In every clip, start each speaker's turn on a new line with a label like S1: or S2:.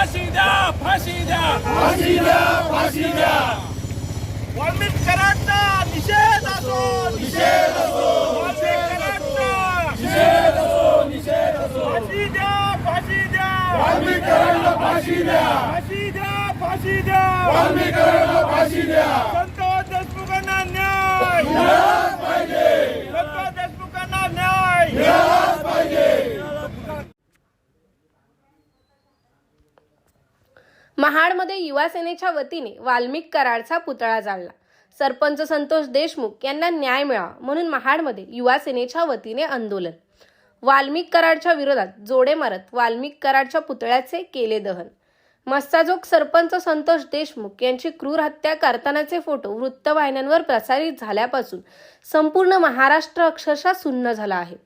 S1: फाशी द्या, फाशी द्या,
S2: फाशी द्या, फाशी द्या.
S1: वाल्मिक कराडचा निषेध असो,
S2: निषेध असो,
S1: वाल्मिक कराडचा
S2: निषेध असो, निषेध असो.
S1: फाशी द्या, फाशी द्या,
S2: वाल्मिक कराडला फाशी द्या,
S1: फाशी द्या, फाशी द्या,
S2: वाल्मिक कराडला फाशी द्या.
S1: संतोष देशमुखांना न्याय
S2: मिळालाच पाहिजे,
S1: संतोष देशमुखांना न्याय
S2: मिळालाच पाहिजे.
S3: महाडमध्ये युवा सेनेच्या वतीने वाल्मिक कराडचा पुतळा जाळला. सरपंच संतोष देशमुख यांना न्याय मिळावा म्हणून महाडमध्ये युवा सेनेच्या वतीने आंदोलन. वाल्मिक कराडच्या विरोधात जोडे मारत वाल्मिक कराडच्या पुतळ्याचे केले दहन. मस्साजोग सरपंच संतोष देशमुख यांची क्रूर हत्या करतानाचे फोटो वृत्तवाहिन्यांवर प्रसारित झाल्यापासून संपूर्ण महाराष्ट्र अक्षरशः सुन्न झाला आहे.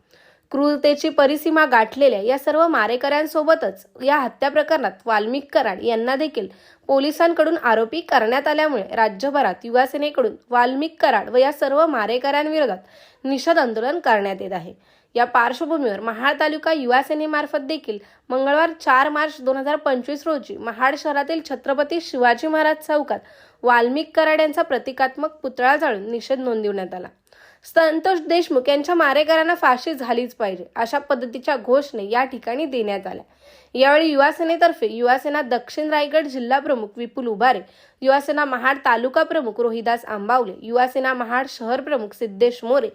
S3: क्रूरतेची परिसीमा गाठलेल्या या सर्व मारेकऱ्यांसोबतच या हत्या प्रकरणात वाल्मिक कराड यांना देखील पोलिसांकडून आरोपी करण्यात आल्यामुळे राज्यभरात युवासेनेकडून वाल्मिक कराड व या सर्व मारेकऱ्यांविरोधात निषेध आंदोलन करण्यात येत आहे. या पार्श्वभूमीवर महाड तालुका युवा सेनेमार्फत देखील मंगळवार 4 मार्च 2025 रोजी महाड शहरातील छत्रपती शिवाजी महाराज चौकात वाल्मिक कराड यांचा प्रतिकात्मक पुतळा जाळून निषेध नोंदवण्यात आला. संतोष देशमुख यांच्या मारेकऱ्यांना फाशी झालीच पाहिजे अशा पद्धतीच्या घोषणा या ठिकाणी देण्यात आल्या. यावेळी युवासेनेतर्फे युवासेना दक्षिण रायगड जिल्हा प्रमुख विपुल उभारे, युवासेना महाड तालुका प्रमुख रोहिदास आंबावले, युवासेना महाड शहर प्रमुख सिद्धेश मोरे,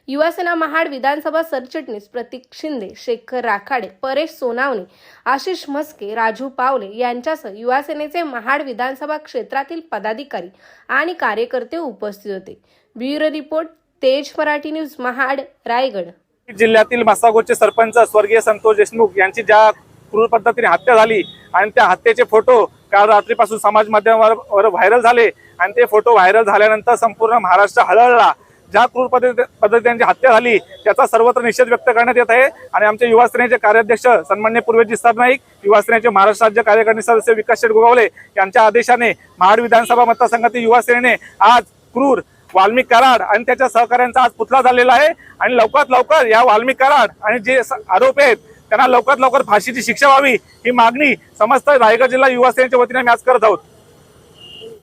S3: युवासेना महाड विधानसभा सरचिटणीस प्रतीक शिंदे, शेखर राखाडे, परेश सोनावणे, आशिष म्हस्के, राजू पावले यांच्यासह युवासेनेचे महाड विधानसभा क्षेत्रातील पदाधिकारी आणि कार्यकर्ते उपस्थित होते. ब्युरो रिपोर्ट, तेज मराठी न्यूज, महाड, रायगड.
S4: जिल्ह्यातील मस्सागोचे सरपंच स्वर्गीय संतोष देशमुख यांची ज्या क्रूर पद्धतीने हत्या झाली आणि त्या हत्येचे फोटो काल रात्रीपासून समाज माध्यमावर व्हायरल झाले आणि ते फोटो व्हायरल झाल्यानंतर संपूर्ण महाराष्ट्र हळहळला. ज्या क्रूर पद्धतीने त्यांची हत्या झाली त्याचा सर्वत्र निषेध व्यक्त करण्यात येत आहे आणि आमचे युवा सेनेचे कार्याध्यक्ष सन्माननीय पूर्वेजी नाईक, युवा सेनेचे महाराष्ट्र राज्य कार्यकारिणी सदस्य विकास शेठ गोगावले यांच्या आदेशाने महाड विधानसभा मतदारसंघातील युवा सेनेने आज क्रूर वाल्मिक कराड आणि त्याच्या सहकाऱ्यांचा आज पुतळा झालेला आहे आणि लवकरात लवकर या वाल्मिक कराड आणि जे आरोपी आहेत त्यांना लवकरात लवकर फाशीची शिक्षा व्हावी ही मागणी समस्त रायगड जिल्हा युवा सेनेच्या वतीने आम्ही आज करत आहोत.